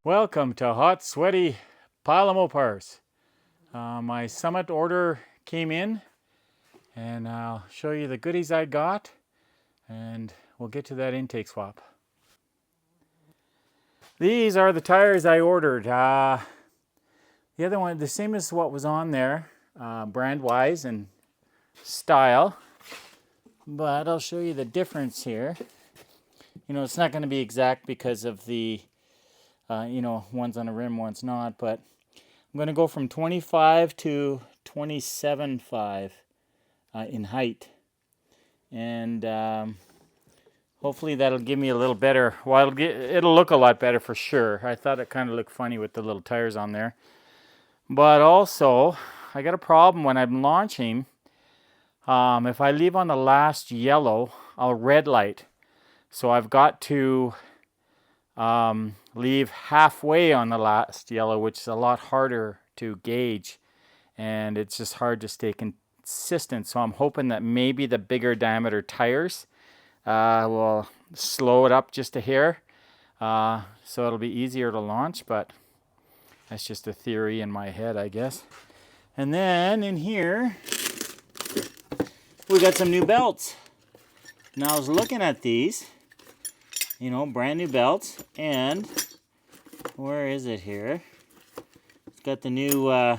Welcome to Hot Sweaty Pile of Mopars. My Summit order came in and I'll show you the goodies I got and we'll get to that intake swap. These are the tires I ordered. The other one, the same as what was on there, brand wise and style, but I'll show you the difference here. You know, it's not going to be exact because of the one's on a rim, one's not, but I'm going to go from 25 to 27.5 in height. And hopefully that'll give me a little better, well, it'll look a lot better for sure. I thought it kind of looked funny with the little tires on there. But also, I got a problem when I'm launching. If I leave on the last yellow, I'll red light. So I've got to leave halfway on the last yellow, which is a lot harder to gauge, and it's just hard to stay consistent. So I'm hoping that maybe the bigger diameter tires will slow it up just a hair, so it'll be easier to launch, but that's just a theory in my head, I guess. And then in here we got some new belts. Now I was looking at these, you know, brand new belts, and where is it here? It's got the new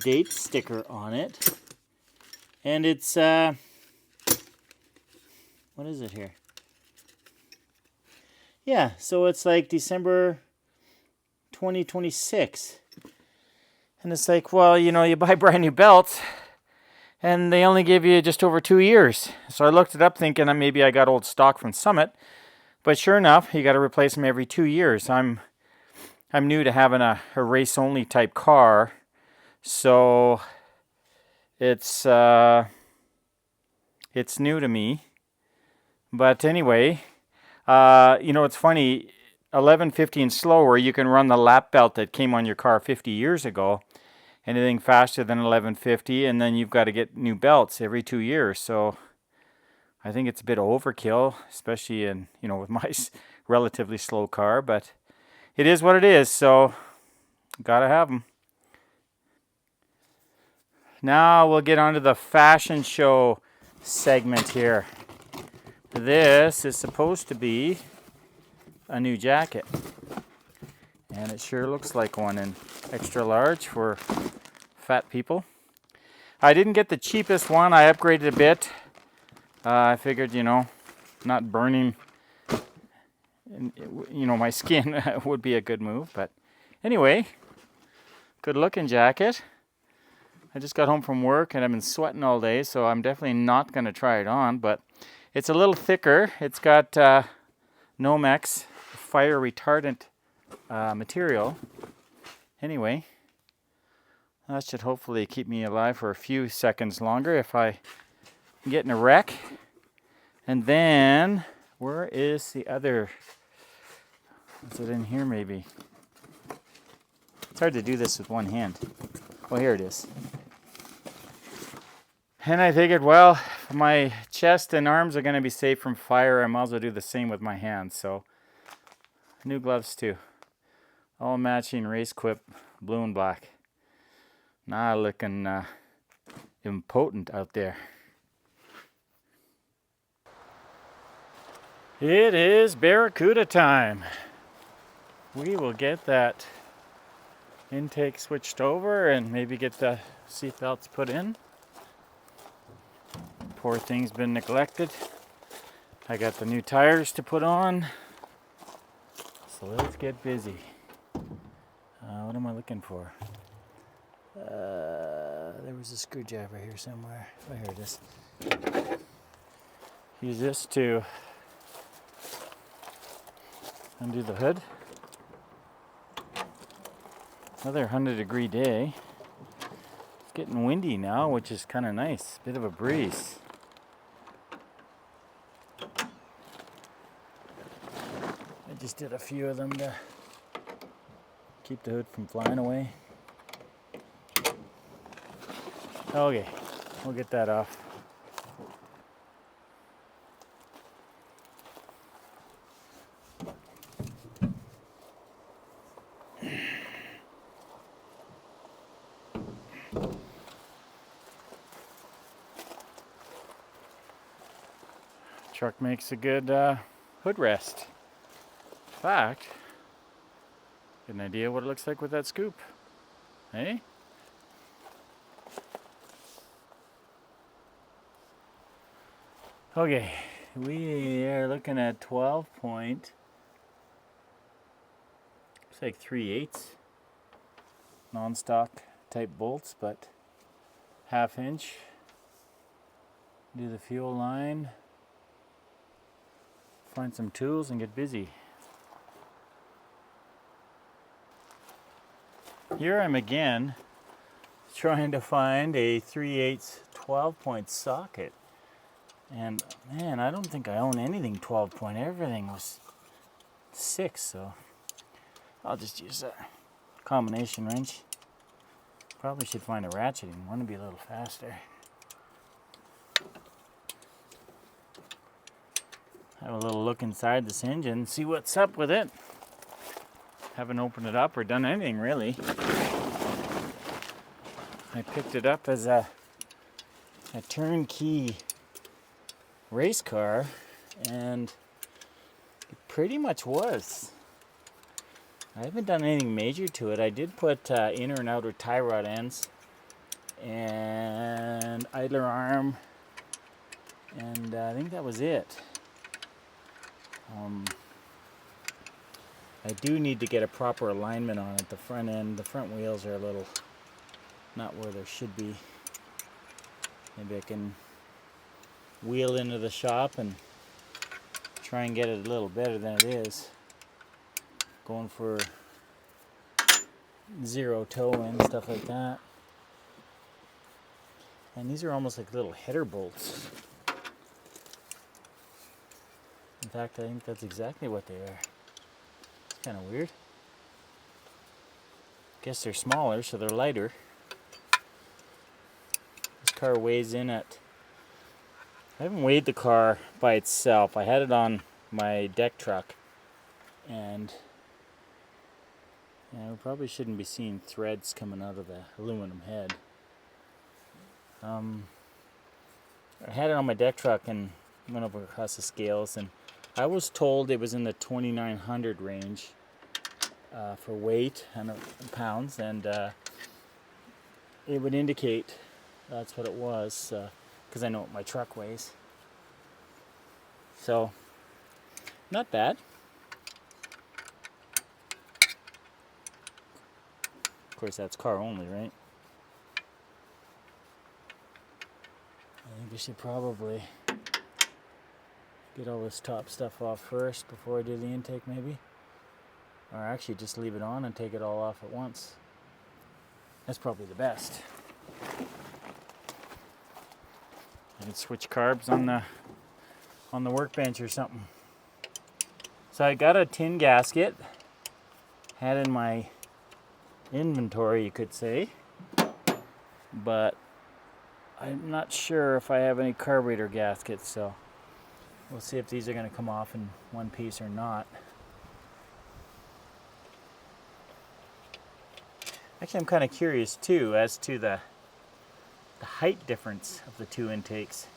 date sticker on it, and it's what is it here? Yeah, so it's like December 2026, and it's like, well, you know, you buy brand new belts and they only give you just over 2 years. So I looked it up thinking that maybe I got old stock from Summit. But sure enough, you got to replace them every 2 years. I'm new to having a race only type car, so it's new to me. But anyway, you know, it's funny. 1150 and slower, you can run the lap belt that came on your car 50 years ago. Anything faster than 1150, and then you've got to get new belts every 2 years. So I think it's a bit overkill, especially in, you know, with my relatively slow car, but it is what it is, so gotta have them. Now we'll get on to the fashion show segment here. This is supposed to be a new jacket, and it sure looks like one in extra large for fat people. I didn't get the cheapest one. I upgraded a bit. I figured, you know, not burning, you know, my skin would be a good move. But anyway, good looking jacket. I just got home from work and I've been sweating all day, so I'm definitely not going to try it on. But it's a little thicker. It's got Nomex fire retardant material. Anyway, that should hopefully keep me alive for a few seconds longer if I get in a wreck. And then, where is the other? Is it in here maybe? It's hard to do this with one hand. Oh, here it is. And I figured, well, my chest and arms are going to be safe from fire. I might as well do the same with my hands. So, new gloves too. All matching race quip, blue and black. Now looking impotent out there. It is Barracuda time. We will get that intake switched over and maybe get the seat belts put in. Poor thing's been neglected. I got the new tires to put on. So let's get busy. What am I looking for? There was a screwdriver here somewhere. Oh, here it is. Use this to undo the hood. Another 100-degree day. It's getting windy now, which is kind of nice. Bit of a breeze. I just did a few of them to keep the hood from flying away. Okay, we'll get that off. truck makes a good hood rest. In fact, get an idea what it looks like with that scoop. Hey? Okay, we are looking at 12 point, looks like 3/8 non-stock type bolts, but 1/2 inch. Do the fuel line, find some tools and get busy. Here I'm again trying to find a 3/8 12 point socket. And man, I don't think I own anything 12 point. Everything was 6, so I'll just use a combination wrench. Probably should find a ratcheting one to be a little faster. Have a little look inside this engine and see what's up with it. Haven't opened it up or done anything really. I picked it up as a turnkey race car, and it pretty much was. I haven't done anything major to it. I did put inner and outer tie rod ends and idler arm, and I think that was it. I do need to get a proper alignment on it. The front end, the front wheels are a little not where they should be. Maybe I can wheel into the shop and try and get it a little better than it is. Going for zero toe and stuff like that. And these are almost like little header bolts. In fact, I think that's exactly what they are. It's kind of weird. Guess they're smaller, so they're lighter. This car weighs in at... I haven't weighed the car by itself. I had it on my deck truck, and we probably shouldn't be seeing threads coming out of the aluminum head. I had it on my deck truck and went over across the scales, and I was told it was in the 2,900 range for weight and pounds, and it would indicate that's what it was. Because I know what my truck weighs. So, not bad. Of course, that's car only, right? I think I should probably get all this top stuff off first before I do the intake, maybe. Or actually just leave it on and take it all off at once. That's probably the best. I could switch carbs on the workbench or something. So I got a tin gasket, had in my inventory, you could say, but I'm not sure if I have any carburetor gaskets, so we'll see if these are going to come off in one piece or not. Actually, I'm kind of curious too as to the height difference of the two intakes.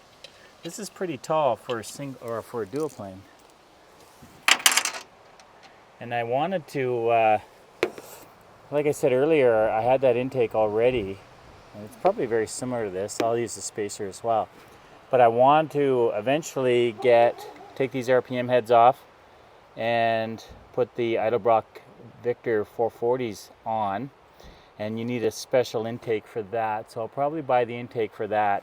This is pretty tall for a single or for a dual plane. And I wanted to, like I said earlier, I had that intake already. And it's probably very similar to this. I'll use the spacer as well. But I want to eventually take these RPM heads off and put the Edelbrock Victor 440s on. And you need a special intake for that, so I'll probably buy the intake for that.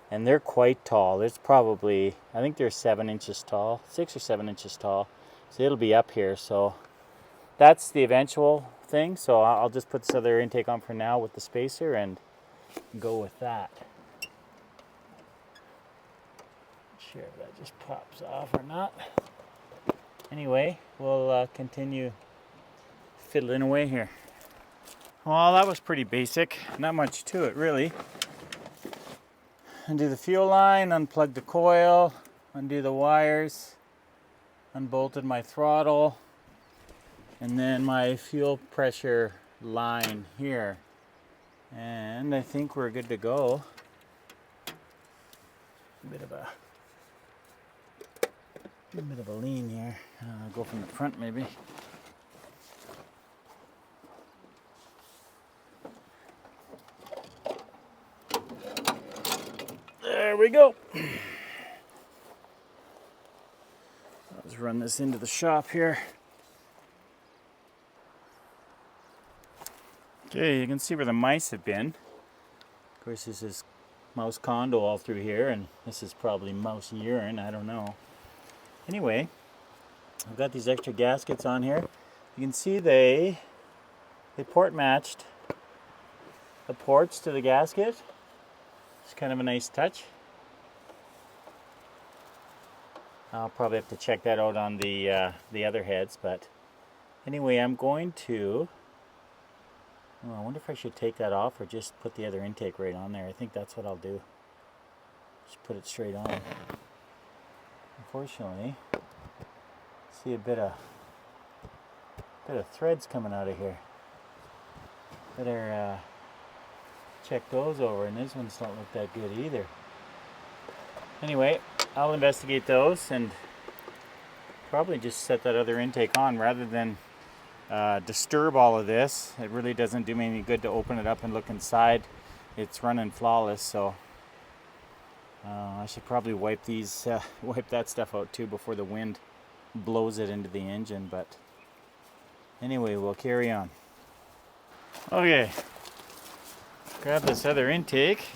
And they're quite tall. It's probably, I think they're 7 inches tall, 6 or 7 inches tall. So it'll be up here. So that's the eventual thing. So I'll just put this other intake on for now with the spacer and go with that. Not sure if that just pops off or not. Anyway, we'll continue fiddling away here. Well, that was pretty basic. Not much to it, really. Undo the fuel line, unplug the coil, undo the wires, unbolted my throttle, and then my fuel pressure line here. And I think we're good to go. A bit of a A bit of a lean here. I'll go from the front maybe. There we go. Let's run this into the shop here. Okay, you can see where the mice have been. Of course, this is mouse condo all through here, and this is probably mouse urine, I don't know. Anyway, I've got these extra gaskets on here. You can see they port matched the ports to the gasket. It's kind of a nice touch. I'll probably have to check that out on the other heads, but anyway, I'm going to. Oh, I wonder if I should take that off or just put the other intake right on there. I think that's what I'll do. Just put it straight on. Unfortunately, see a bit of threads coming out of here. Better check those over, and these ones don't look that good either. Anyway, I'll investigate those and probably just set that other intake on rather than disturb all of this. It really doesn't do me any good to open it up and look inside. It's running flawless, so I should probably wipe that stuff out too before the wind blows it into the engine. But anyway, we'll carry on. Okay, grab this other intake.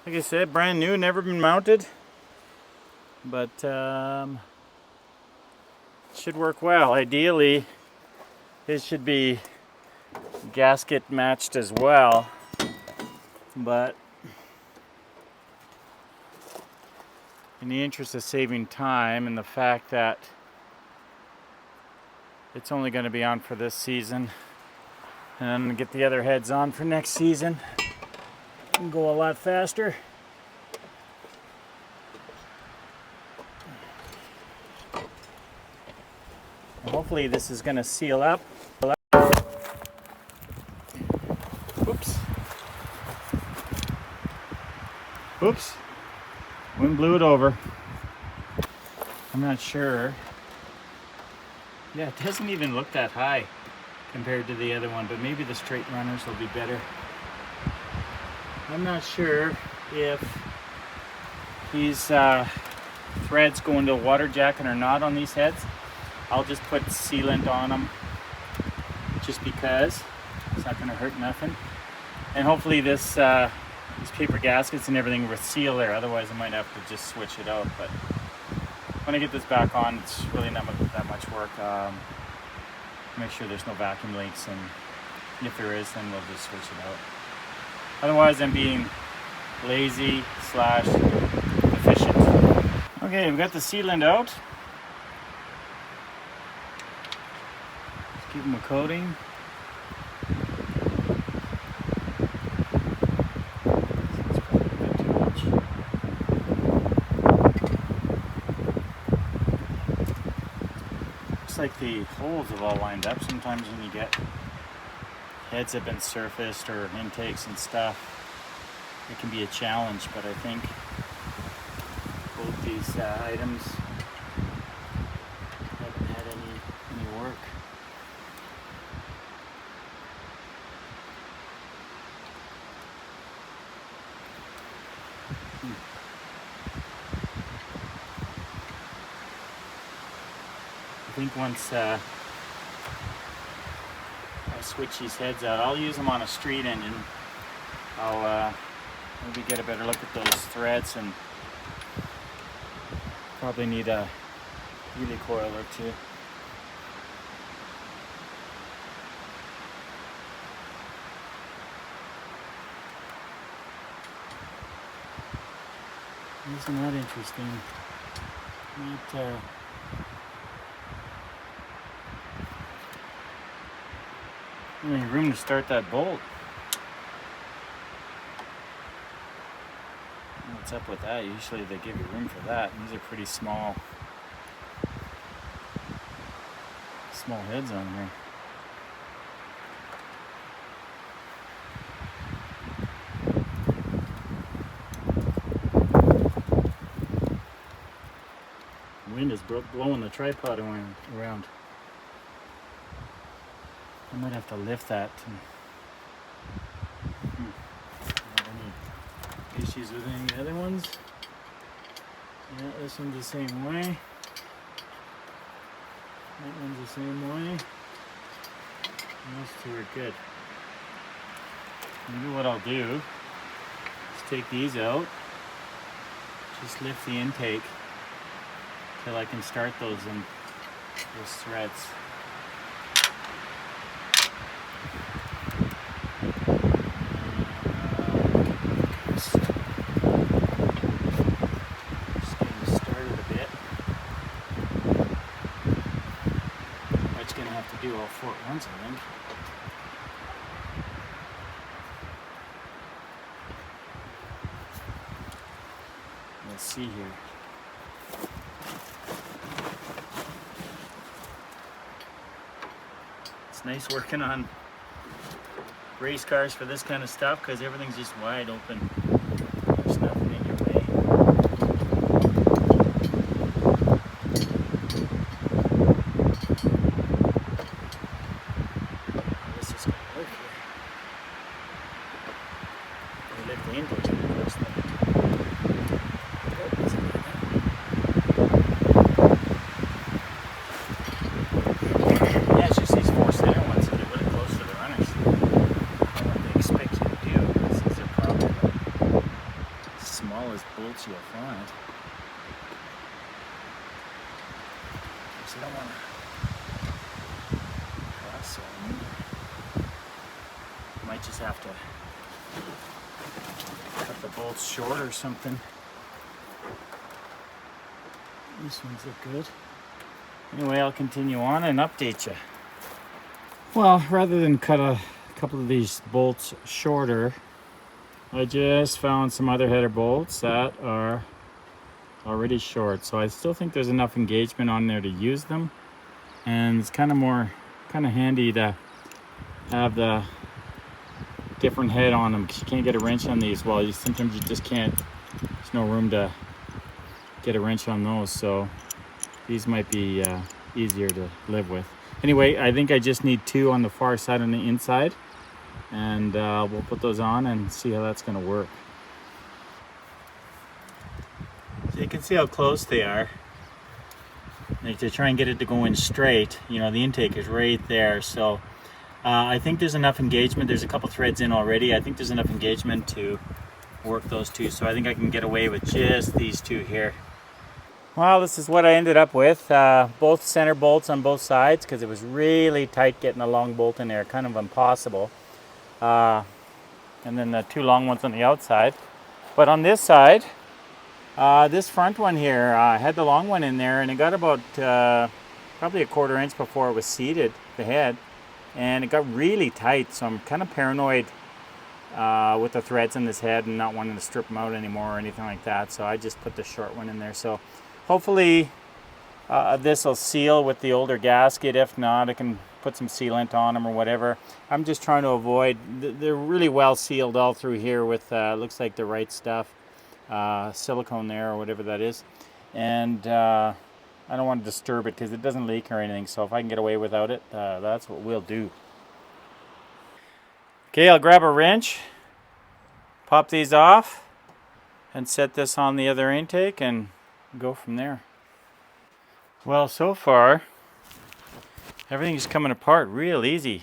Like I said, brand new, never been mounted, but should work well. Ideally, it should be gasket matched as well, but in the interest of saving time and the fact that it's only going to be on for this season, and I'm going to get the other heads on for next season, and go a lot faster. And hopefully this is going to seal up. Oops. Oops. Wind blew it over. I'm not sure. Yeah, it doesn't even look that high compared to the other one, but maybe the straight runners will be better. I'm not sure if these threads go into a water jacket or not on these heads. I'll just put sealant on them just because it's not going to hurt nothing. And hopefully these paper gaskets and everything will seal there. Otherwise I might have to just switch it out. But when I get this back on, it's really not that much work. Make sure there's no vacuum leaks, and if there is, then we'll just switch it out. Otherwise, I'm being lazy / efficient. Okay, we got the sealant out. Let's give them a coating. Looks like the holes have all lined up. Sometimes when you get heads have been surfaced or intakes and stuff, it can be a challenge, but I think both these items haven't had any work. I think once I switch these heads out, I'll use them on a street engine. I'll maybe get a better look at those threads, and probably need a wheelie coil or two. Isn't that interesting? Any room to start that bolt. What's up with that? Usually they give you room for that. These are pretty small heads on here. blowing the tripod around. I might have to lift that. Any issues with any of the other ones? Yeah, this one's the same way. That one's the same way. Those two are good. Maybe what I'll do is take these out. Just lift the intake till I can start those threads. Just getting started a bit. I'm just gonna have to do all four at once, I think. Let's see here. It's nice working on race cars for this kind of stuff because everything's just wide open. There's nothing in your way. This is going to work here. We lift the intake of course. Yeah, it's just these four center ones that are really close to the runners. What they expect you to do is these are probably the smallest bolts you'll find. So I don't want to cross them. Might just have to cut the bolts short or something. These ones look good. Anyway, I'll continue on and update you. Well, rather than cut a couple of these bolts shorter, I just found some other header bolts that are already short. So I still think there's enough engagement on there to use them. And it's kind of handy to have the different head on them because you can't get a wrench on these. Well, sometimes you just can't. There's no room to get a wrench on those. So these might be easier to live with. Anyway, I think I just need two on the far side on the inside, and we'll put those on and see how that's going to work. So you can see how close they are. Like to try and get it to go in straight, you know, the intake is right there. So I think there's enough engagement. There's a couple threads in already. I think there's enough engagement to work those two. So I think I can get away with just these two here. Well, this is what I ended up with. Both center bolts on both sides because it was really tight getting the long bolt in there, kind of impossible. And then the two long ones on the outside. But on this side, this front one here, I had the long one in there and it got about probably a 1/4 inch before it was seated, the head. And it got really tight, so I'm kind of paranoid with the threads in this head and not wanting to strip them out anymore or anything like that. So I just put the short one in there. So hopefully this will seal with the older gasket. If not, I can put some sealant on them or whatever. I'm just trying to avoid, they're really well sealed all through here with, looks like the right stuff, silicone there or whatever that is. And I don't want to disturb it because it doesn't leak or anything. So if I can get away without it, that's what we'll do. Okay, I'll grab a wrench, pop these off, and set this on the other intake and go from there. Well, so far everything's coming apart real easy.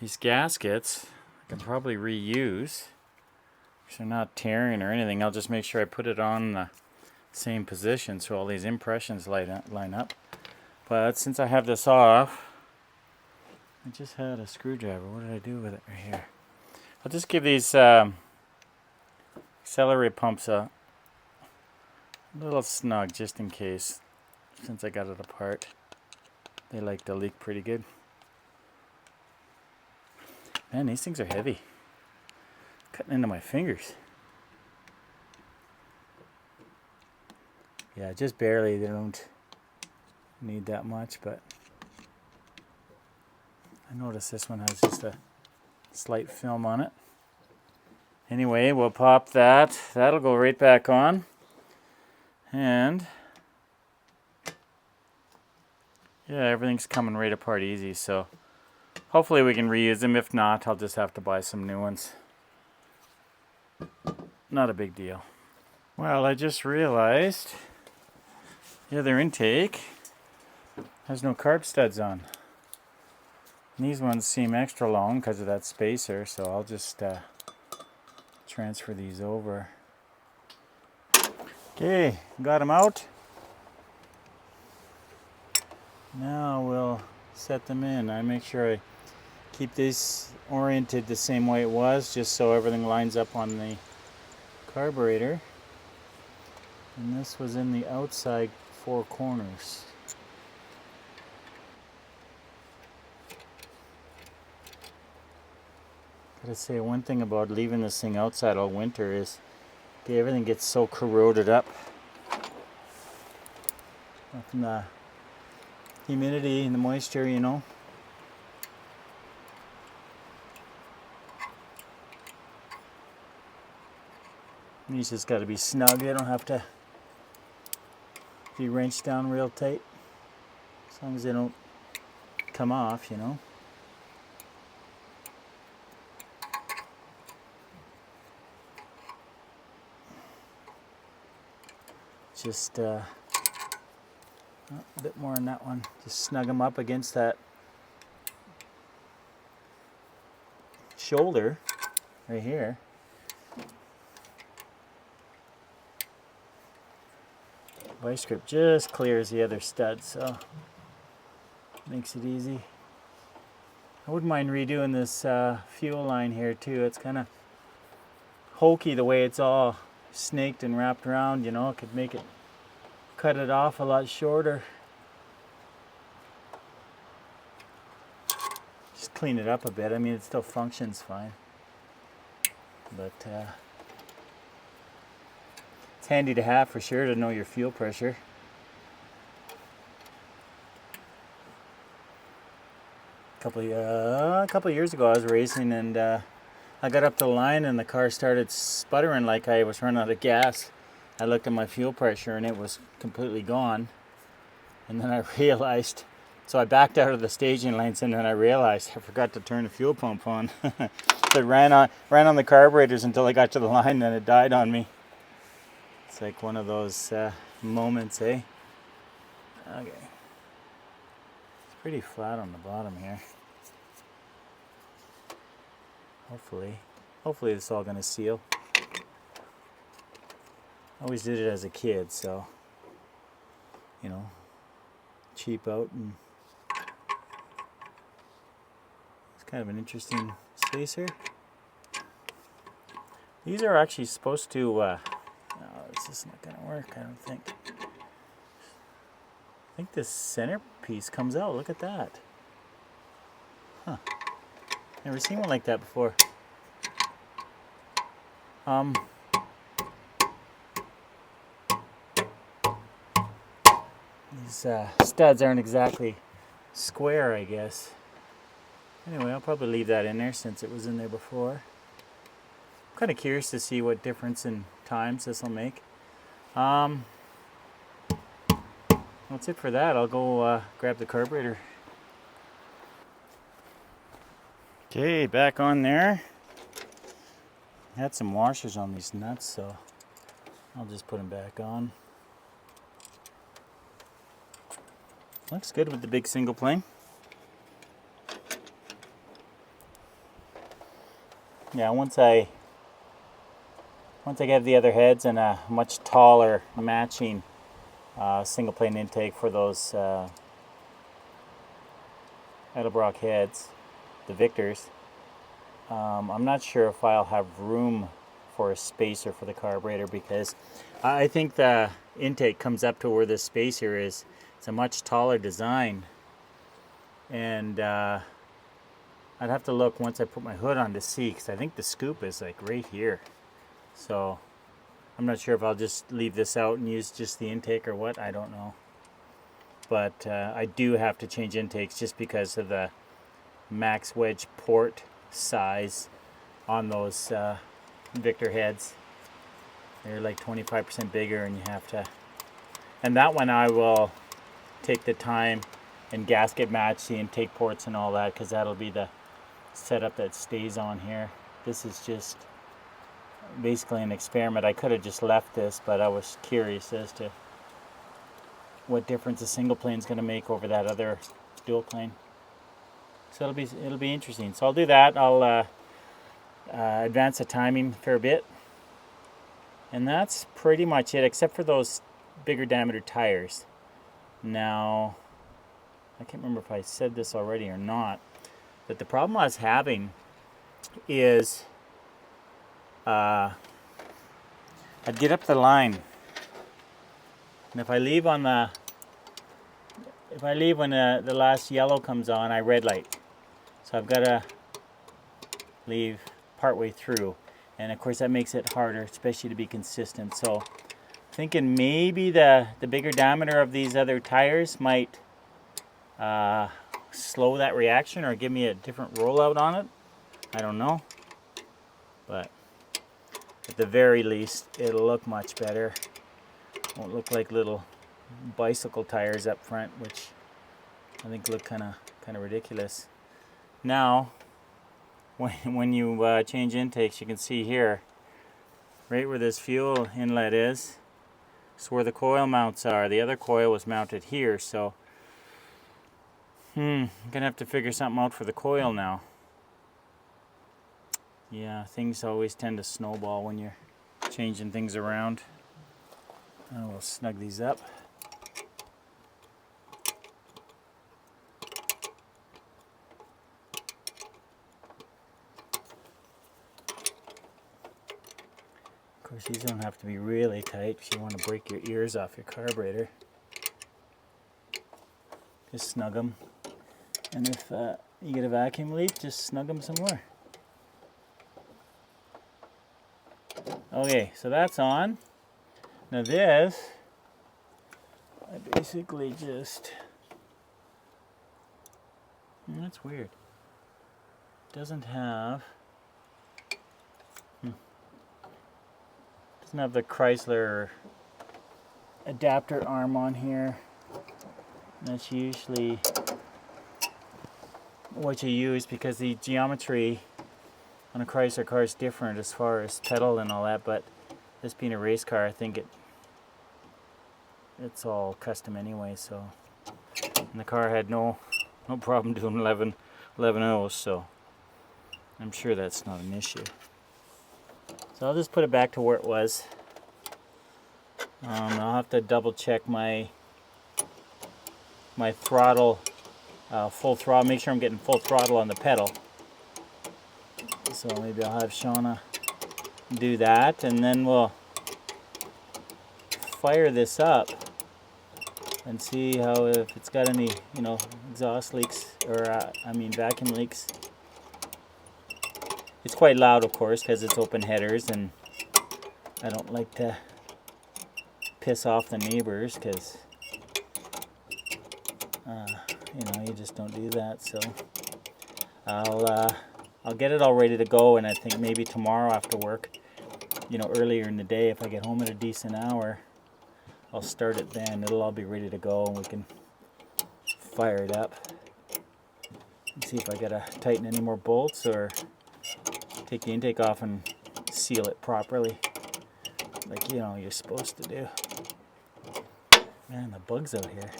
These gaskets I can probably reuse because they're not tearing or anything. I'll just make sure I put it on the same position so all these impressions line up. But since I have this off, I just had a screwdriver. What did I do with it right here? I'll just give these accelerator pumps a little snug just in case, since I got it apart. They like to leak pretty good. Man, these things are heavy. Cutting into my fingers. Yeah, just barely. They don't need that much, but I noticed this one has just a slight film on it. Anyway, we'll pop that. That'll go right back on. And Yeah, everything's coming right apart easy, so hopefully we can reuse them. If not, I'll just have to buy some new ones. Not a big deal. Well, I just realized the other intake has no carb studs on. And these ones seem extra long because of that spacer, so I'll just transfer these over. Okay, got them out. Now we'll set them in. I make sure I keep this oriented the same way it was, just so everything lines up on the carburetor. And this was in the outside four corners. Gotta say, one thing about leaving this thing outside all winter is everything gets so corroded up from the humidity and the moisture, you know. These just got to be snug. They don't have to be wrenched down real tight, as long as they don't come off, you know. Just a bit more on that one. Just snug them up against that shoulder right here. Vice grip just clears the other stud, so makes it easy. I wouldn't mind redoing this fuel line here too. It's kind of hokey the way it's all snaked and wrapped around, you know. It could make it, cut it off a lot shorter. Just clean it up a bit. I mean, it still functions fine, but it's handy to have for sure, to know your fuel pressure. A couple of years ago, I was racing, and I got up the line and the car started sputtering like I was running out of gas. I looked at my fuel pressure and it was completely gone. And then I realized, so I backed out of the staging lanes, and then I realized I forgot to turn the fuel pump on. So it ran on the carburetors until I got to the line, and then it died on me. It's like one of those moments, eh? Okay. It's pretty flat on the bottom here. Hopefully it's all gonna seal. I always did it as a kid, so, you know, cheap out, and it's kind of an interesting spacer. These are actually supposed to, no, this is not gonna work, I don't think. I think this center piece comes out, look at that. Huh, never seen one like that before. These studs aren't exactly square, I guess. Anyway, I'll probably leave that in there since it was in there before. I'm kind of curious to see what difference in times this will make. That's it for that. I'll go grab the carburetor. Okay, back on there. I had some washers on these nuts, so I'll just put them back on. Looks good with the big single plane. Yeah, once I get the other heads and a much taller matching single plane intake for those Edelbrock heads, the Victors, I'm not sure if I'll have room for a spacer for the carburetor, because I think the intake comes up to where this spacer is. It's a much taller design, and I'd have to look once I put my hood on to see, because I think the scoop is like right here. So I'm not sure if I'll just leave this out and use just the intake or what, I don't know. But I do have to change intakes just because of the max wedge port size on those Victor heads. They're like 25% bigger, and you have to, and that one I will take the time and gasket match the intake ports and all that, because that'll be the setup that stays on here. This is just basically an experiment. I could have just left this, but I was curious as to what difference a single plane is going to make over that other dual plane. So it'll be interesting. So I'll do that. I'll advance the timing a fair bit, and that's pretty much it, except for those bigger diameter tires. Now, I can't remember if I said this already or not, but the problem I was having is I'd get up the line, and if I leave when the last yellow comes on, I red light. So I've got to leave partway through, and of course that makes it harder, especially to be consistent. So thinking maybe the bigger diameter of these other tires might slow that reaction or give me a different rollout on it. I don't know, but at the very least it'll look much better. Won't look like little bicycle tires up front, which I think look kind of ridiculous. Now when you change intakes, you can see here right where this fuel inlet is, it's where the coil mounts are. The other coil was mounted here, so I'm gonna have to figure something out for the coil now. Yeah, things always tend to snowball when you're changing things around. I will snug these up. Of course, these don't have to be really tight because you want to break your ears off your carburetor. Just snug them. And if you get a vacuum leak, just snug them some more. Okay, so that's on. Now this, I basically just, that's weird. Doesn't have the Chrysler adapter arm on here. That's usually what you use because the geometry on a Chrysler car is different as far as pedal and all that, but this being a race car, I think it's all custom anyway, so. And the car had no problem doing 11 O's, so I'm sure that's not an issue. So I'll just put it back to where it was. I'll have to double check my throttle, full throttle, make sure I'm getting full throttle on the pedal. So maybe I'll have Shauna do that, and then we'll fire this up and see how, if it's got any, exhaust leaks, or vacuum leaks. It's quite loud, of course, because it's open headers, and I don't like to piss off the neighbors, because you just don't do that. So I'll get it all ready to go, and I think maybe tomorrow after work, earlier in the day, if I get home at a decent hour, I'll start it then. It'll all be ready to go, and we can fire it up and see if I gotta tighten any more bolts or take the intake off and seal it properly, like you're supposed to do. Man, the bugs out here.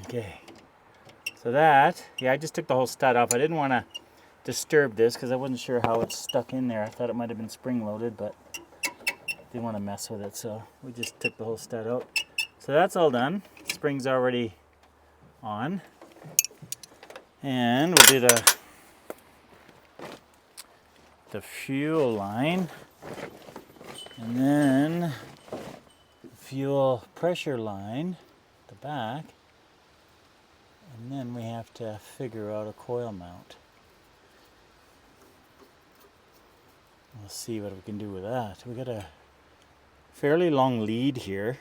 Okay, so that, I just took the whole stud off. I didn't want to disturb this because I wasn't sure how it's stuck in there. I thought it might have been spring loaded, but didn't want to mess with it, so we just took the whole stud out. So that's all done. Spring's already on, and we'll do the fuel line, and then fuel pressure line at the back, and then we have to figure out a coil mount. We'll see what we can do with that. We got a fairly long lead here,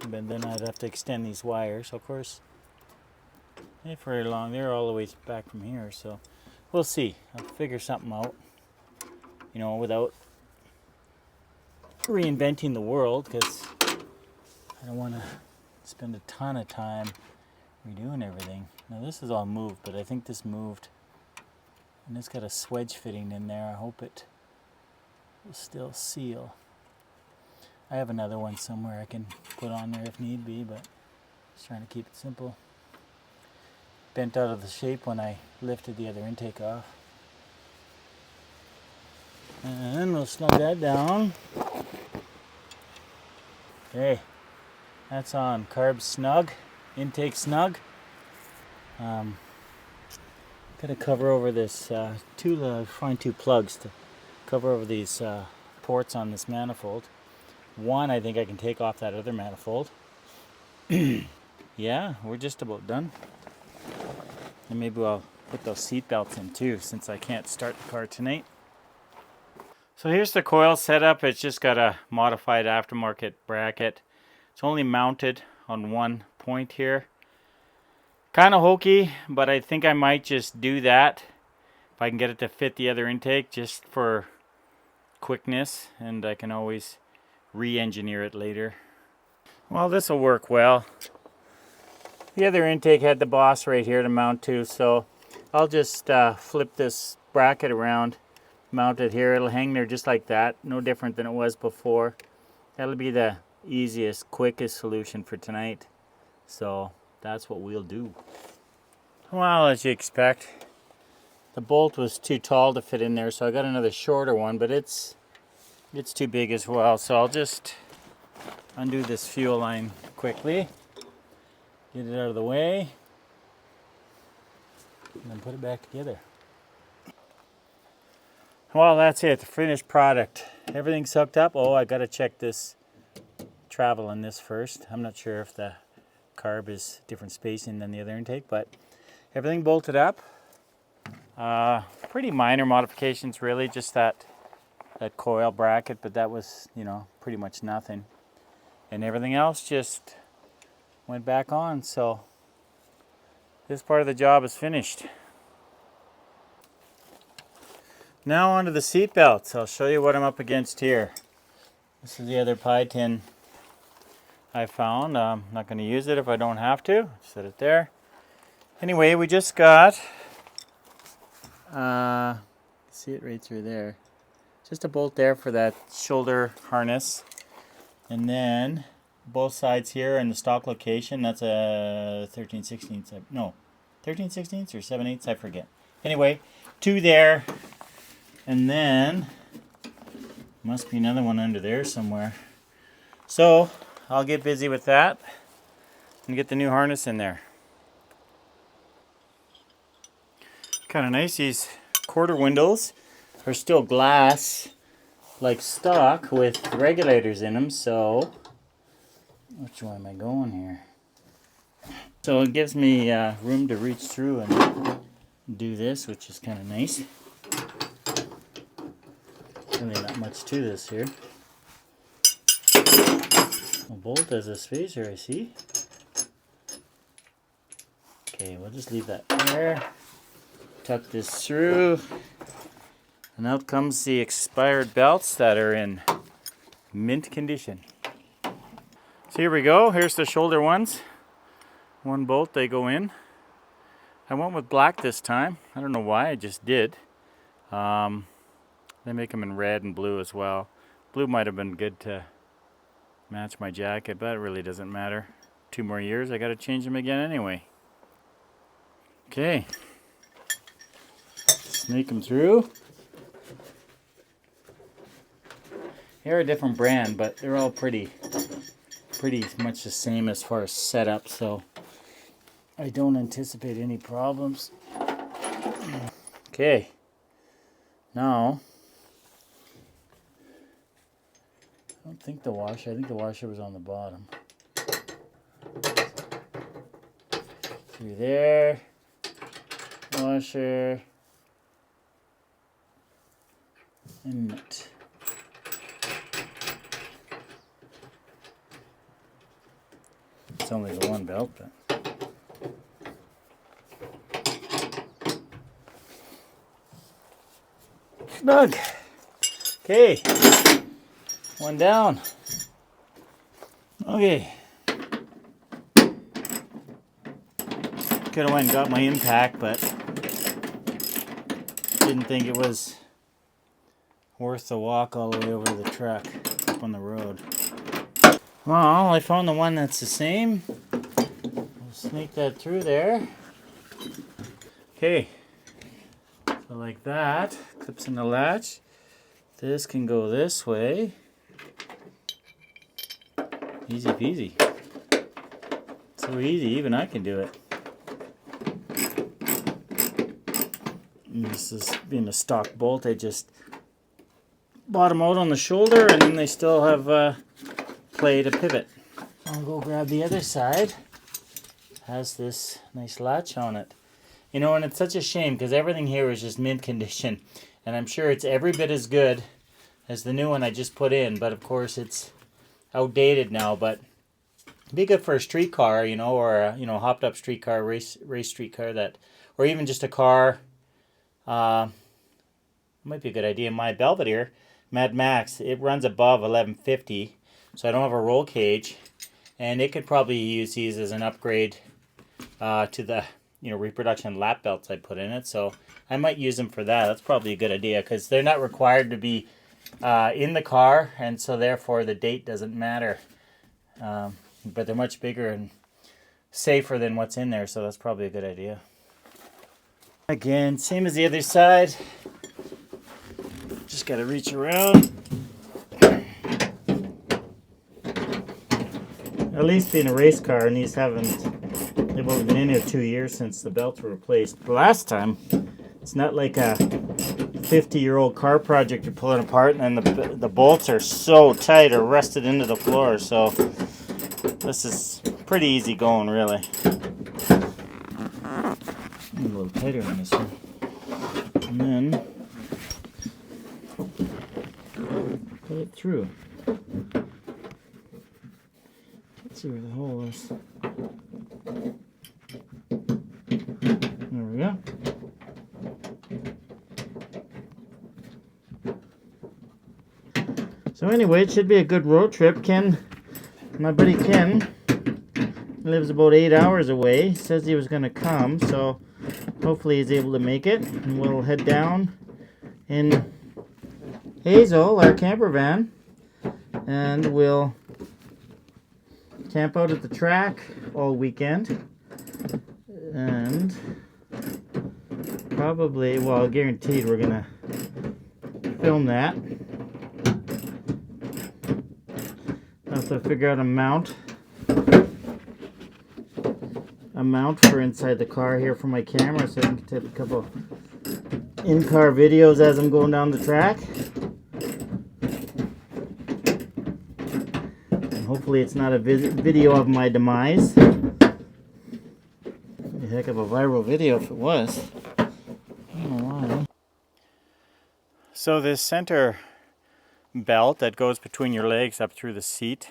but then I'd have to extend these wires. Of course, they're very long. They're all the way back from here, so we'll see. I'll figure something out, without reinventing the world because I don't want to spend a ton of time redoing everything. Now this is all moved, but I think this moved. And it's got a swedge fitting in there. I hope it will still seal. I have another one somewhere I can put on there if need be, but just trying to keep it simple. Bent out of the shape when I lifted the other intake off. And we'll snug that down. Okay, that's on. Carb snug, intake snug. Gotta cover over this find two plugs to cover over these ports on this manifold. One I think I can take off that other manifold. Yeah, we're just about done. And maybe I'll put those seat belts in too, since I can't start the car tonight. So here's the coil setup. It's just got a modified aftermarket bracket. It's only mounted on one point here. Kind of hokey, but I think I might just do that if I can get it to fit the other intake, just for quickness, and I can always re-engineer it later. Well, this will work well. The other intake had the boss right here to mount to, so I'll just flip this bracket around, mount it here. It'll hang there just like that, no different than it was before. That'll be the easiest, quickest solution for tonight. So that's what we'll do. Well, as you expect, the bolt was too tall to fit in there, so I got another shorter one, but it's too big as well. So I'll just undo this fuel line quickly, get it out of the way, and then put it back together. Well, that's it, the finished product. Everything's hooked up. Oh, I gotta check this travel on this first. I'm not sure if the carb is different spacing than the other intake, but everything bolted up. Pretty minor modifications really, just that coil bracket, but that was, pretty much nothing. And everything else just went back on, so this part of the job is finished. Now onto the seat belts. I'll show you what I'm up against here. This is the other pie tin I found. I'm not going to use it if I don't have to. Set it there. Anyway, we just got, see it right through there. Just a bolt there for that shoulder harness. And then both sides here in the stock location, that's a 13/16, no, 13/16 or 7/8, I forget. Anyway, two there. And then, must be another one under there somewhere. So, I'll get busy with that and get the new harness in there. Kind of nice, these quarter windows are still glass like stock with regulators in them, so which way am I going here? So it gives me room to reach through and do this, which is kind of nice. Really not much to this here. A bolt has a spacer, I see. Okay, we'll just leave that there. Tuck this through. And out comes the expired belts that are in mint condition. So here we go. Here's the shoulder ones. One bolt, they go in. I went with black this time. I don't know why, I just did. They make them in red and blue as well. Blue might have been good to match my jacket, but it really doesn't matter. 2 more years, I gotta change them again anyway. Okay. Snake them through. They're a different brand, but they're all pretty much the same as far as setup, so I don't anticipate any problems. Okay. Now, I don't think the washer, I think the washer was on the bottom. Through there, washer, and nut. It's only the one belt, but snug. Okay. one down. Okay. Could have went and got my impact, but didn't think it was worth the walk all the way over to the truck up on the road. Well, I found the one that's the same. I'll sneak that through there. Okay. So like that, clips in the latch. This can go this way. Easy peasy. So easy, even I can do it. And this is being a stock bolt. I just bottom out on the shoulder, and then they still have play to pivot. I'll go grab the other side. Has this nice latch on it. You know, and it's such a shame because everything here is just mint condition. And I'm sure it's every bit as good as the new one I just put in. But of course it's outdated now. But it'd be good for a street car, you know, or a, you know, hopped up street car, race street car, that, or even just a car. Might be a good idea. My Belvedere, Mad Max, it runs above 1150. So I don't have a roll cage. And it could probably use these as an upgrade to the, you know, reproduction lap belts I put in it. So I might use them for that. That's probably a good idea because they're not required to be in the car, and so therefore the date doesn't matter. But they're much bigger and safer than what's in there, so that's probably a good idea. Again, same as the other side. Just got to reach around. At least being a race car, and they've only been in here 2 years since the belts were replaced. The last time, it's not like a 50-year-old car project you're pulling apart, and then the bolts are so tight or rusted into the floor. So this is pretty easy going, really. A little tighter on this one, and then put it through. Let's see where the hole is. There we go. So anyway, it should be a good road trip. Ken, my buddy Ken, lives about 8 hours away. Says he was going to come, so hopefully he's able to make it. And we'll head down in Hazel, our camper van, and we'll camp out at the track all weekend. And probably, well, guaranteed we're going to film that. I have to figure out a mount for inside the car here for my camera, so I can take a couple in-car videos as I'm going down the track. And hopefully it's not a video of my demise. A heck of a viral video if it was. I don't know why. So this center belt that goes between your legs up through the seat,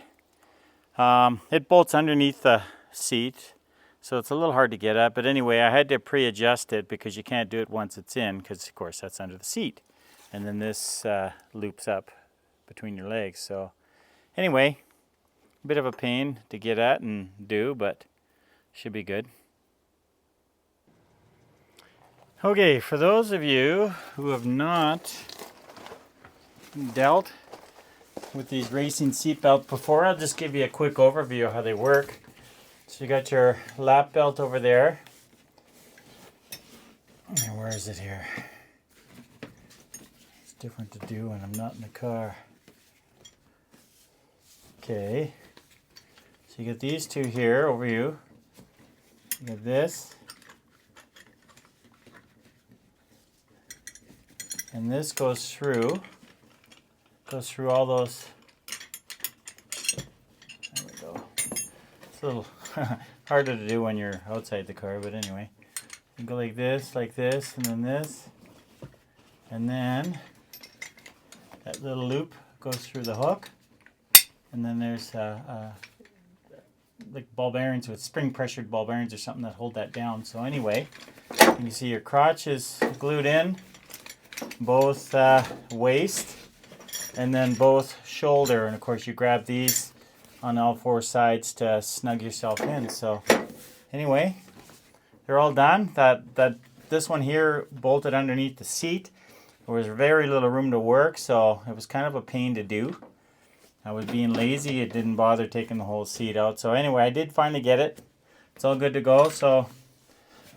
it bolts underneath the seat, so it's a little hard to get at. But anyway, I had to pre-adjust it because you can't do it once it's in, because of course that's under the seat, and then this loops up between your legs. So anyway, a bit of a pain to get at and do, but should be good. Okay, for those of you who have not dealt with these racing seat belts before, I'll just give you a quick overview of how they work. So you got your lap belt over there. And where is it here? It's different to do when I'm not in the car. Okay. So you get these two here over you. You got this. And this goes through all those. There we go. It's a little harder to do when you're outside the car, but anyway. You go like this, and then this. And then that little loop goes through the hook. And then there's like ball bearings with spring pressured ball bearings or something that hold that down. So anyway, you see your crotch is glued in, both waist and then both shoulder. And of course you grab these on all four sides to snug yourself in. So anyway, they're all done. This one here bolted underneath the seat. There was very little room to work, so it was kind of a pain to do. I was being lazy. It didn't bother taking the whole seat out. So anyway, I did finally get it. It's all good to go. So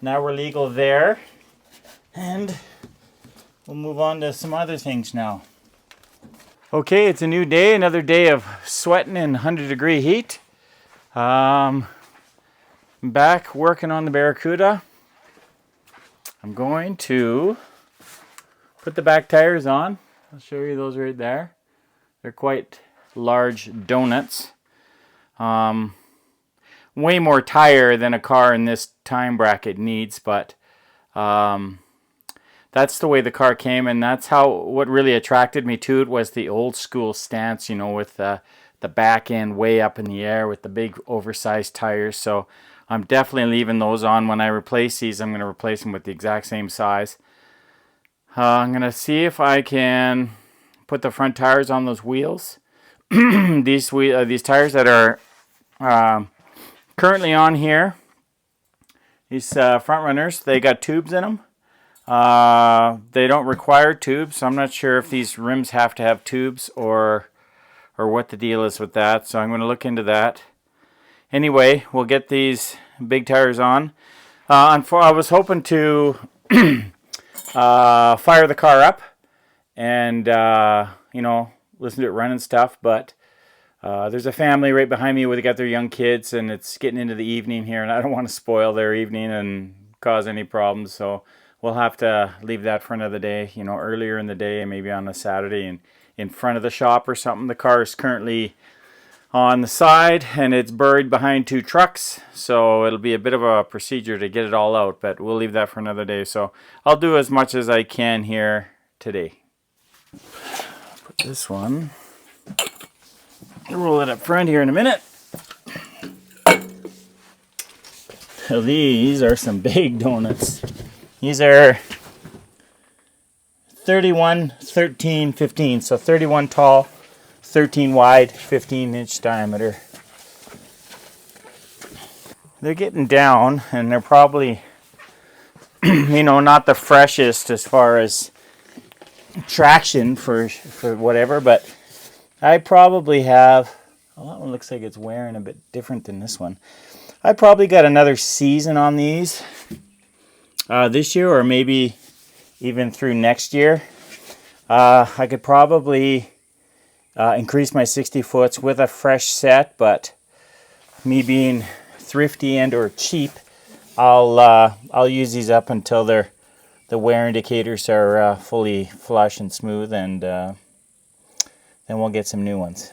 now we're legal there. And we'll move on to some other things now. Okay, it's a new day. Another day of sweating in 100-degree heat. Back working on the Barracuda. I'm going to put the back tires on. I'll show you those right there. They're quite large donuts. Way more tire than a car in this time bracket needs, but that's the way the car came, and that's what really attracted me to it was the old school stance, you know, with the back end way up in the air with the big oversized tires. So I'm definitely leaving those on. When I replace these, I'm going to replace them with the exact same size. I'm going to see if I can put the front tires on those wheels. These tires that are currently on here, these front runners, they got tubes in them. They don't require tubes, so I'm not sure if these rims have to have tubes or what the deal is with that. So I'm going to look into that. Anyway, we'll get these big tires on. I was hoping to fire the car up and you know, listen to it run and stuff, but there's a family right behind me where they got their young kids, and it's getting into the evening here, and I don't want to spoil their evening and cause any problems, so we'll have to leave that for another day, you know, earlier in the day, maybe on a Saturday, and in front of the shop or something. The car is currently on the side, and it's buried behind two trucks, so it'll be a bit of a procedure to get it all out, but we'll leave that for another day. So I'll do as much as I can here today. Put this one, roll it up front here in a minute. So these are some big donuts. These are 31, 13, 15, so 31 tall, 13 wide, 15-inch diameter. They're getting down, and they're probably, you know, not the freshest as far as traction for whatever, but I probably have, well, that one looks like it's wearing a bit different than this one. I probably got another season on these this year, or maybe even through next year. I could probably increase my 60 foots with a fresh set, but me being thrifty and or cheap, I'll use these up until the wear indicators are fully flush and smooth, and then we'll get some new ones.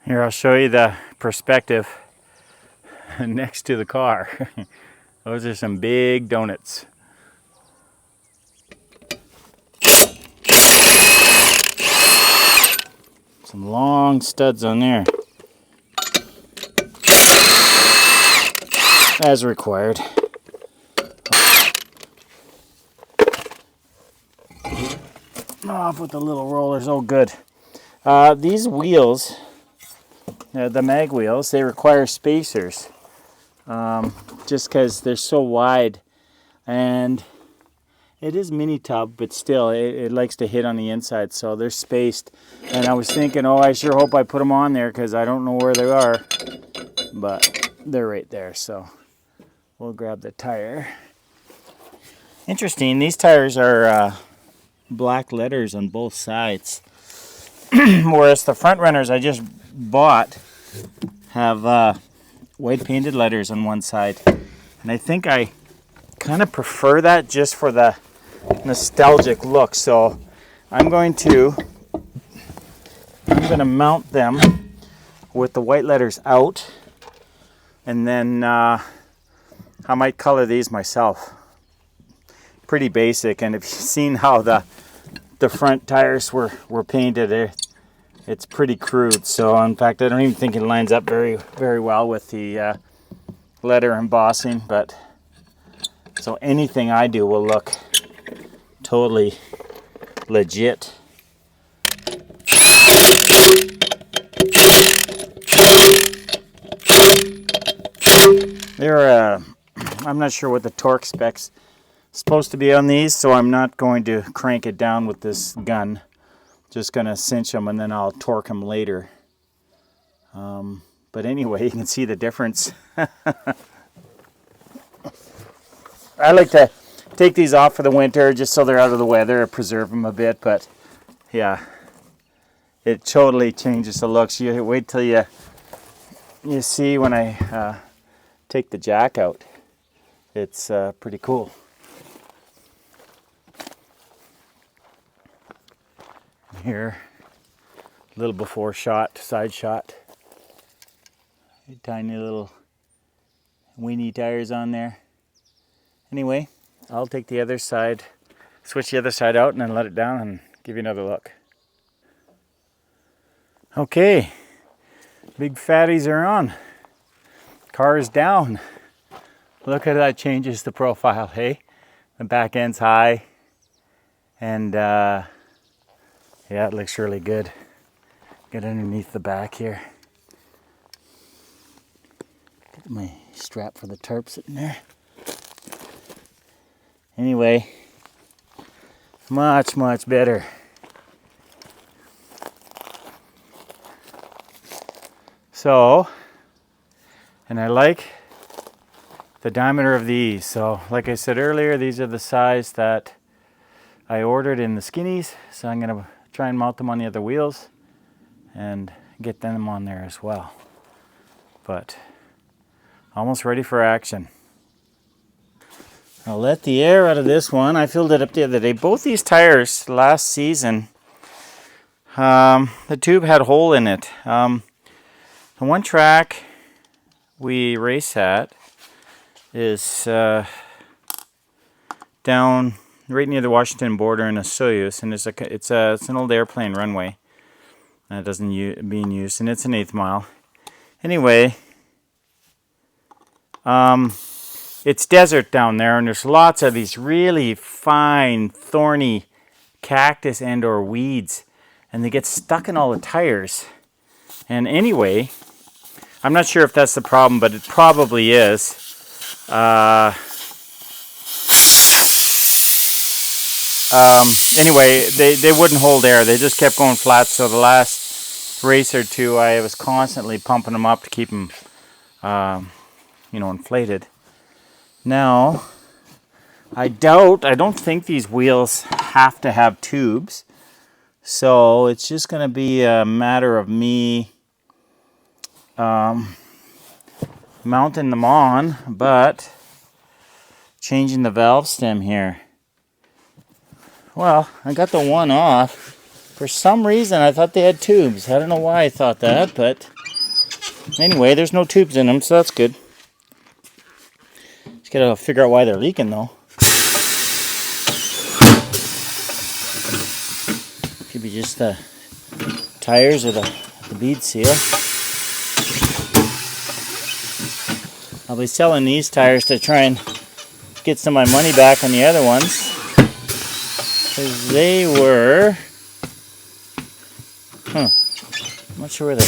Here, I'll show you the perspective next to the car. Those are some big donuts. Some long studs on there, as required. Off with the little rollers. Oh, good. These wheels, the mag wheels, they require spacers, just because they're so wide, and it is mini tub, but still it likes to hit on the inside, so they're spaced. And I was thinking, oh, I sure hope I put them on there, because I don't know where they are, but they're right there. So we'll grab the tire. Interesting, these tires are black letters on both sides, whereas the front runners I just bought have white painted letters on one side, and I think I kind of prefer that just for the nostalgic look. So I'm going to mount them with the white letters out, and then I might color these myself. Pretty basic, and if you've seen how the front tires were painted, it's pretty crude. So in fact, I don't even think it lines up very well with the letter embossing, but so anything I do will look totally legit. I'm not sure what the torque specs supposed to be on these, so I'm not going to crank it down with this gun. Just going to cinch them and then I'll torque them later. But anyway, you can see the difference. I like to take these off for the winter just so they're out of the weather, preserve them a bit, but yeah, it totally changes the looks. You wait till you see when I take the jack out. It's pretty cool. Here, a little before shot, side shot. Tiny little weenie tires on there. Anyway, I'll take the other side, switch the other side out and then let it down and give you another look. Okay, big fatties are on. Car's down. Look how that changes the profile, hey? The back end's high and yeah, it looks really good. Get underneath the back here. Get my strap for the tarp sitting there. Anyway, much better. So, and I like the diameter of these. So, like I said earlier, these are the size that I ordered in the skinnies. So I'm gonna try and mount them on the other wheels and get them on there as well. But almost ready for action. I'll let the air out of this one. I filled it up the other day. Both these tires last season, the tube had a hole in it. The one track we race at is down right near the Washington border in Soyuz, and it's an old airplane runway. It doesn't being used, and it's an 1/8 mile. Anyway, it's desert down there, and there's lots of these really fine, thorny cactus and or weeds, and they get stuck in all the tires. And anyway, I'm not sure if that's the problem, but it probably is. Anyway, they wouldn't hold air. They just kept going flat, so the last race or two, I was constantly pumping them up to keep them, inflated. Now, I don't think these wheels have to have tubes, so it's just going to be a matter of me mounting them on, but changing the valve stem here. Well, I got the one off. For some reason, I thought they had tubes. I don't know why I thought that, but anyway, there's no tubes in them, so that's good. Just gotta figure out why they're leaking, though. Could be just the tires or the bead seal. I'll be selling these tires to try and get some of my money back on the other ones, because they were, I'm not sure where they, I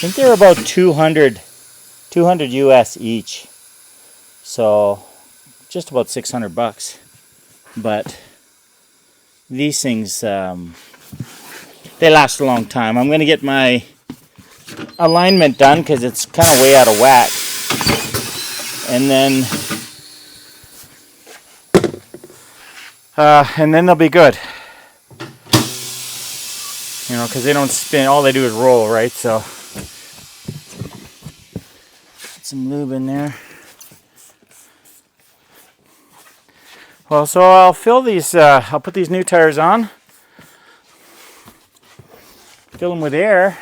think they were about 200 US each, so just about $600. But these things, they last a long time. I'm going to get my alignment done because it's kind of way out of whack, and then they'll be good, because they don't spin. All they do is roll, right? So put some lube in there. Well, so I'll fill these, I'll put these new tires on, fill them with air,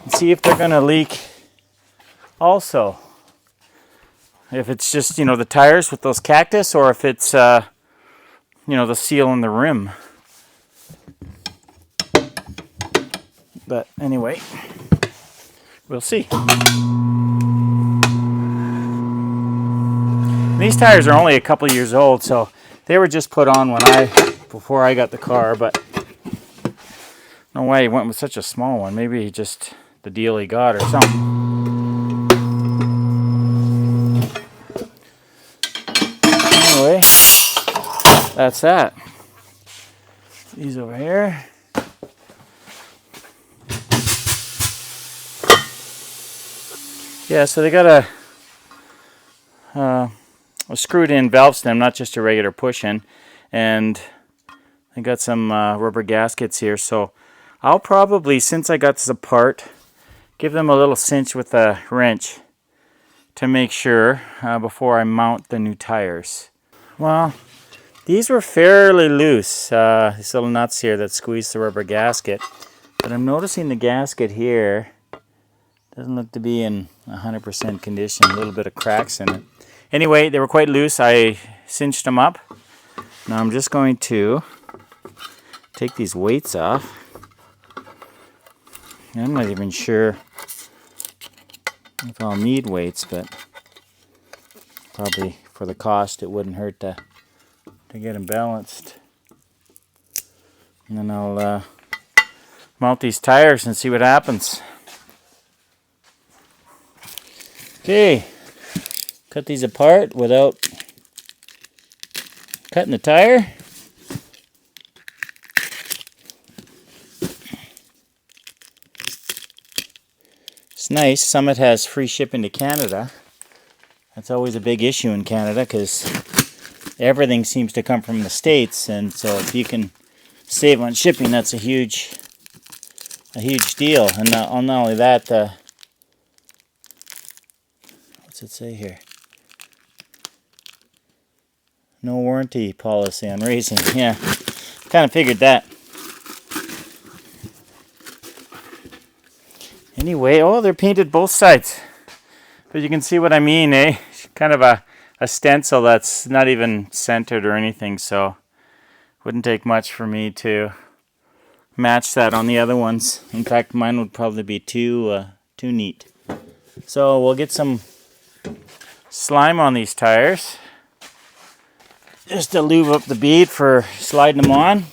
and see if they're going to leak also. If it's just, the tires with those cactus, or if it's, the seal in the rim. But anyway, we'll see. These tires are only a couple years old, so They were just put on before I got the car, but no way he went with such a small one. Maybe he just the deal he got or something. Anyway, that's that. These over here. Yeah, so they got a screwed in valve stem, not just a regular push-in, and I got some rubber gaskets here, so I'll probably, since I got this apart, give them a little cinch with a wrench to make sure before I mount the new tires. Well, these were fairly loose, these little nuts here that squeeze the rubber gasket, but I'm noticing the gasket here doesn't look to be in 100% condition, a little bit of cracks in it. Anyway, they were quite loose. I cinched them up. Now I'm just going to take these weights off. I'm not even sure if I'll need weights, but probably for the cost it wouldn't hurt to get them balanced. And then I'll mount these tires and see what happens. Okay, cut these apart without cutting the tire. It's nice, Summit has free shipping to Canada. That's always a big issue in Canada because everything seems to come from the States, and so if you can save on shipping, that's a huge deal. And not only that, what's it say here? No warranty policy on racing. Yeah, kind of figured that. Anyway, oh, they're painted both sides. But you can see what I mean, eh? Kind of a stencil that's not even centered or anything, so wouldn't take much for me to match that on the other ones. In fact, mine would probably be too neat. So we'll get some slime on these tires just to lube up the bead for sliding them on.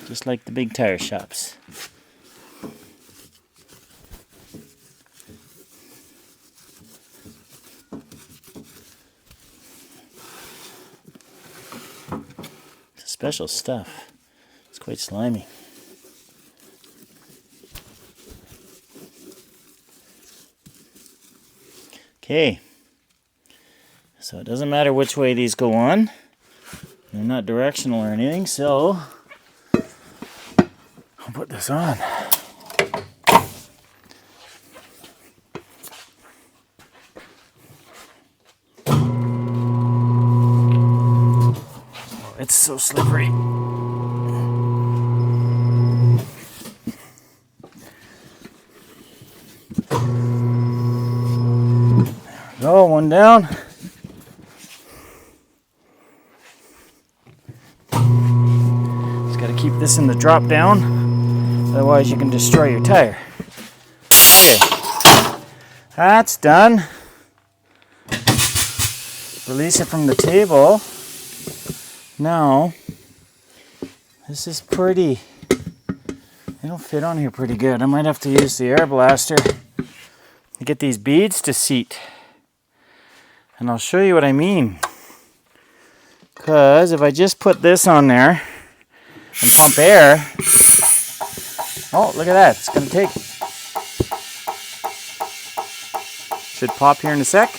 Just like the big tire shops. It's special stuff. It's quite slimy. Okay, so it doesn't matter which way these go on. They're not directional or anything, so I'll put this on. Oh, it's so slippery. Go, one down. Just got to keep this in the drop down, otherwise you can destroy your tire. Okay, that's done. Release it from the table. Now, this is pretty, it'll fit on here pretty good. I might have to use the air blaster to get these beads to seat. And I'll show you what I mean. Because if I just put this on there and pump air, oh, look at that, it's going to take. Should pop here in a sec.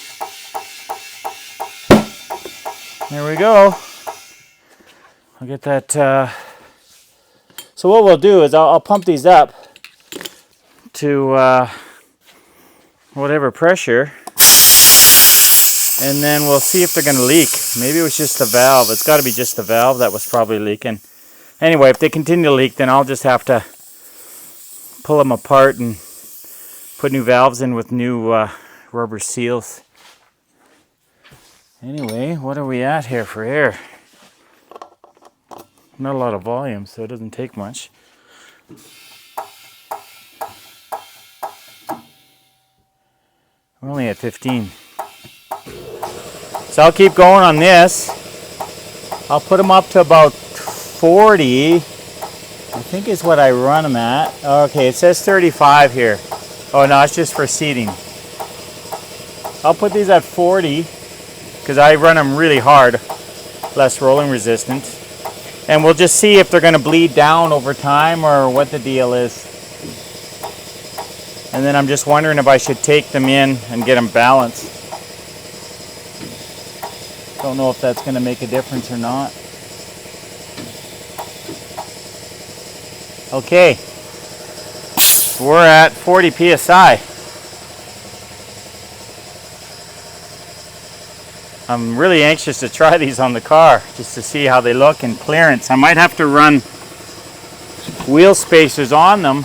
There we go. I'll get that. So what we'll do is I'll pump these up to whatever pressure. And then we'll see if they're going to leak. Maybe it was just the valve. It's got to be just the valve that was probably leaking. Anyway, if they continue to leak, then I'll just have to pull them apart and put new valves in with new rubber seals. Anyway, what are we at here for air? Not a lot of volume, so it doesn't take much. We're only at 15. So I'll keep going on this. I'll put them up to about 40, I think is what I run them at. Okay, it says 35 here. Oh no, it's just for seating. I'll put these at 40 because I run them really hard, less rolling resistant. And we'll just see if they're going to bleed down over time or what the deal is. And then I'm just wondering if I should take them in and get them balanced. Don't know if that's going to make a difference or not. Okay, we're at 40 psi. I'm really anxious to try these on the car just to see how they look in clearance. I might have to run wheel spacers on them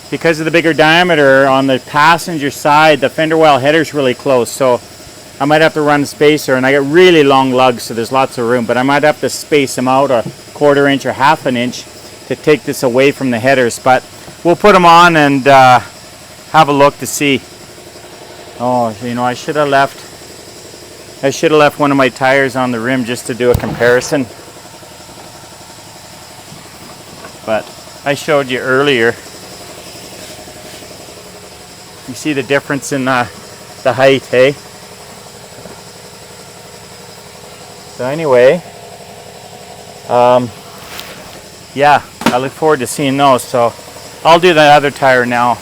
because of the bigger diameter on the passenger side. The fender well header's really close, so I might have to run a spacer, and I got really long lugs, so there's lots of room, but I might have to space them out a 1/4 inch or 1/2 inch to take this away from the headers. But we'll put them on and have a look to see. Oh, you know, I should have left one of my tires on the rim just to do a comparison. But I showed you earlier. You see the difference in the height, hey? So anyway, yeah, I look forward to seeing those. So I'll do the other tire now.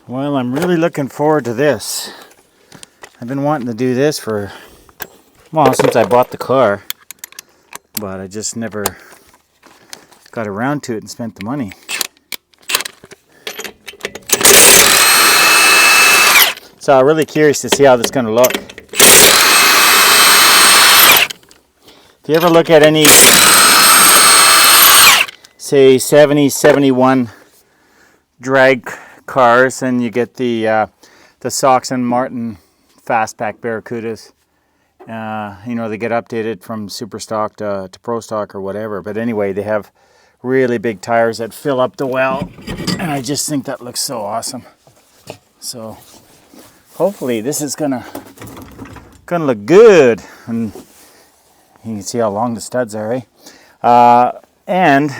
Well, I'm really looking forward to this. I've been wanting to do this for, well, since I bought the car, but I just never got around to it and spent the money. So I'm really curious to see how this is going to look. If you ever look at any, say 70, 71 drag cars, and you get the Sox and Martin fastback Barracudas, you know, they get updated from super stock to pro stock or whatever. But anyway, they have really big tires that fill up the well, and I just think that looks so awesome. So hopefully this is gonna look good, and you can see how long the studs are, eh? And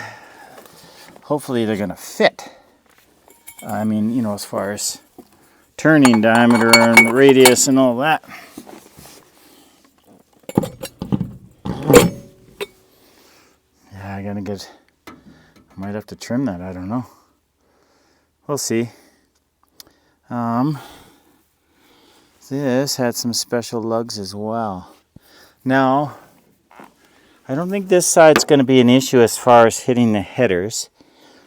hopefully they're gonna fit. I mean, you know, as far as turning diameter and radius and all that. Yeah, I might have to trim that, I don't know. We'll see. This had some special lugs as well. Now, I don't think this side's going to be an issue as far as hitting the headers.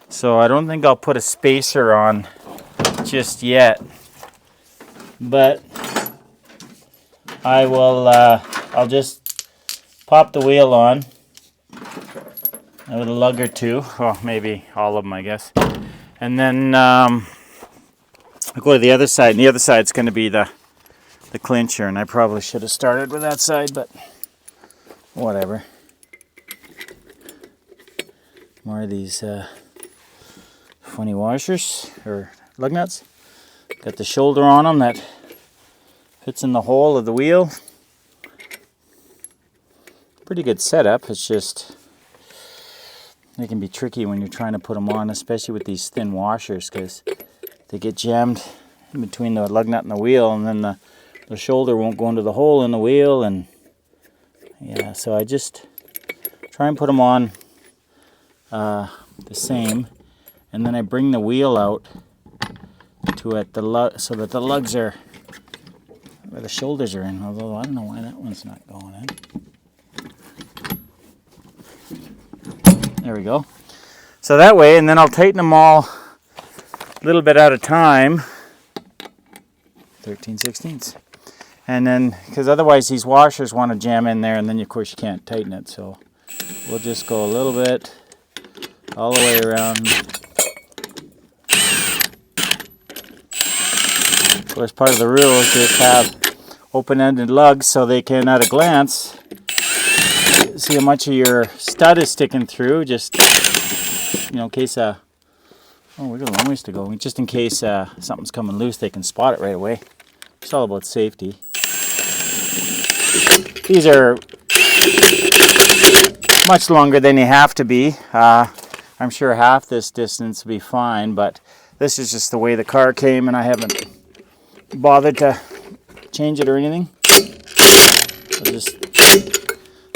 So I don't think I'll put a spacer on just yet. But I will, I'll just pop the wheel on with a lug or two. Well, maybe all of them, I guess. And then I'll go to the other side. And the other side's going to be the clincher. And I probably should have started with that side, but whatever. More of these funny washers or lug nuts. Got the shoulder on them that fits in the hole of the wheel. Pretty good setup. It's just they can be tricky when you're trying to put them on, especially with these thin washers, because they get jammed in between the lug nut and the wheel, and then the shoulder won't go into the hole in the wheel. And yeah, so I just try and put them on the same, and then I bring the wheel out to at the lug so that the lugs are where the shoulders are in, although I don't know why that one's not going in. There we go. So that way, and then I'll tighten them all a little bit at a time. 13/16. And then, because otherwise these washers want to jam in there, and then of course you can't tighten it. So we'll just go a little bit all the way around. Of course, part of the rule is to have open-ended lugs so they can, at a glance, see how much of your stud is sticking through. Just you know, in case, oh, we got a long ways to go. Just in case something's coming loose, they can spot it right away. It's all about safety. These are much longer than you have to be. I'm sure half this distance will be fine, but this is just the way the car came, and I haven't bothered to change it or anything. I'll just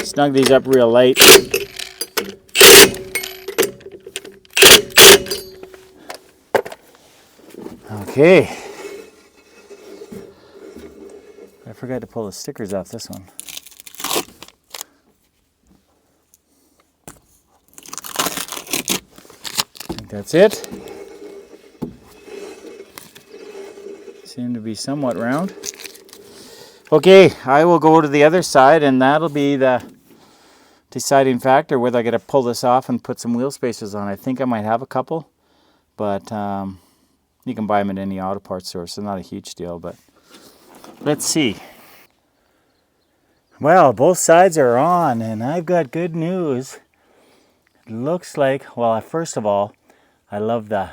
snug these up real light. Okay. I forgot to pull the stickers off this one. I think that's it. Seem to be somewhat round. Okay, I will go to the other side, and that'll be the deciding factor whether I got to pull this off and put some wheel spacers on. I think I might have a couple, but you can buy them at any auto parts store, so not a huge deal, but let's see. Well, both sides are on, and I've got good news. It looks like, well, first of all, I love the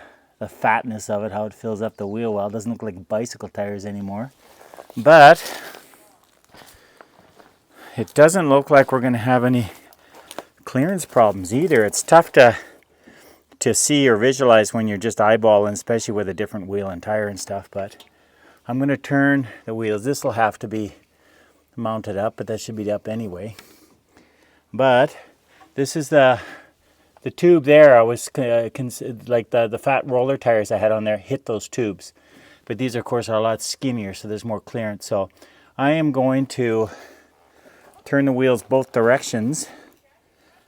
fatness of it, how it fills up the wheel well. It doesn't look like bicycle tires anymore. But it doesn't look like we're going to have any clearance problems either. It's tough to see or visualize when you're just eyeballing, especially with a different wheel and tire and stuff. But I'm going to turn the wheels. This will have to be mounted up, but that should be up anyway. But this is the tube there. I was like the fat roller tires I had on there hit those tubes, but these of course are a lot skinnier, so there's more clearance. So I am going to turn the wheels both directions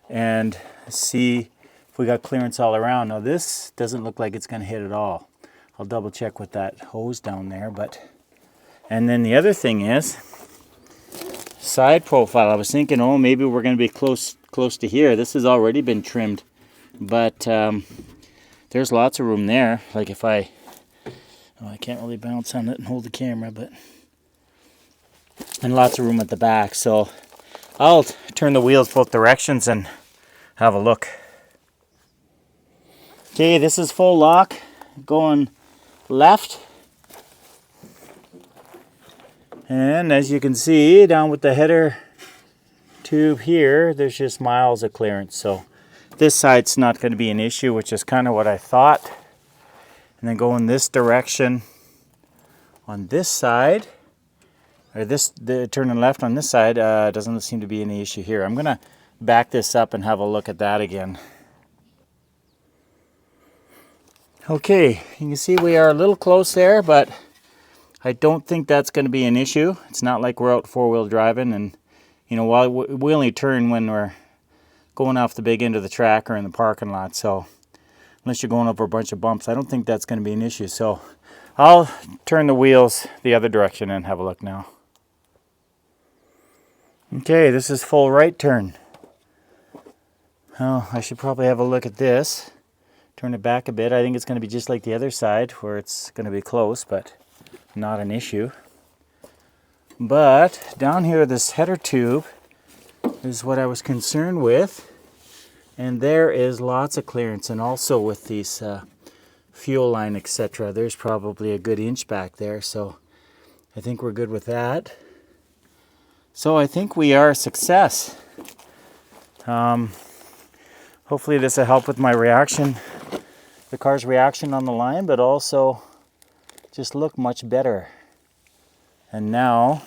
and see if we got clearance all around. Now this doesn't look like it's going to hit at all. I'll double check with that hose down there. And then the other thing is side profile. I was thinking, oh, maybe we're going to be close to here. This has already been trimmed, but there's lots of room there. Like if I can't really bounce on it and hold the camera, and lots of room at the back. So I'll turn the wheels both directions and have a look. Okay, this is full lock, going left. And as you can see, down with the header tube here, there's just miles of clearance. So this side's not going to be an issue, which is kind of what I thought. And then going this direction on this side, or turning left on this side, doesn't seem to be any issue here. I'm going to back this up and have a look at that again. Okay, you can see we are a little close there, but I don't think that's going to be an issue. It's not like we're out four-wheel driving, and you know, while we only turn when we're going off the big end of the track or in the parking lot. So unless you're going over a bunch of bumps, I don't think that's going to be an issue. So I'll turn the wheels the other direction and have a look now. Okay, this is full right turn. Oh, I should probably have a look at this. Turn it back a bit. I think it's going to be just like the other side where it's going to be close, but not an issue. But down here, this header tube is what I was concerned with. And there is lots of clearance, and also with these fuel line, etc. There's probably a good inch back there, so I think we're good with that. So I think we are a success. Hopefully this will help with my reaction, the car's reaction on the line, but also just look much better. And now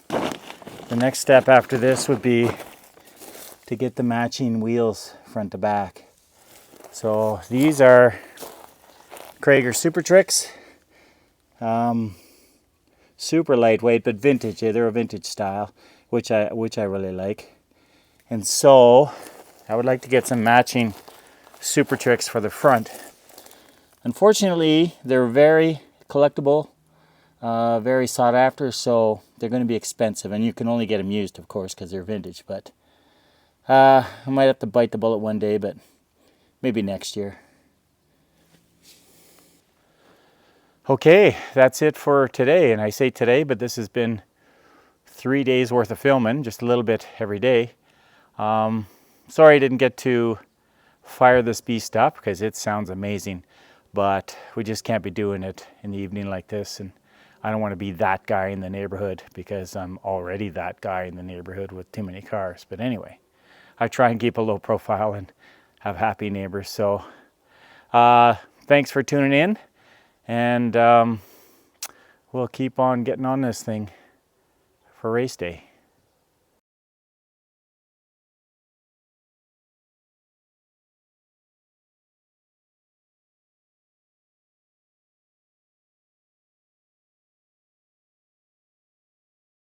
the next step after this would be to get the matching wheels front to back. So these are Krager Super Tricks. Super lightweight, but vintage. Yeah, they're a vintage style, which I really like. And so I would like to get some matching Super Tricks for the front. Unfortunately, they're very collectible, very sought after, so they're going to be expensive, and you can only get them used, of course, because they're vintage. But I might have to bite the bullet one day, but maybe next year. Okay, that's it for today. And I say today, but this has been 3 days worth of filming, just a little bit every day. Sorry I didn't get to fire this beast up because it sounds amazing, but we just can't be doing it in the evening like this. And I don't want to be that guy in the neighborhood because I'm already that guy in the neighborhood with too many cars. But anyway, I try and keep a low profile and have happy neighbors. So thanks for tuning in, and we'll keep on getting on this thing for race day.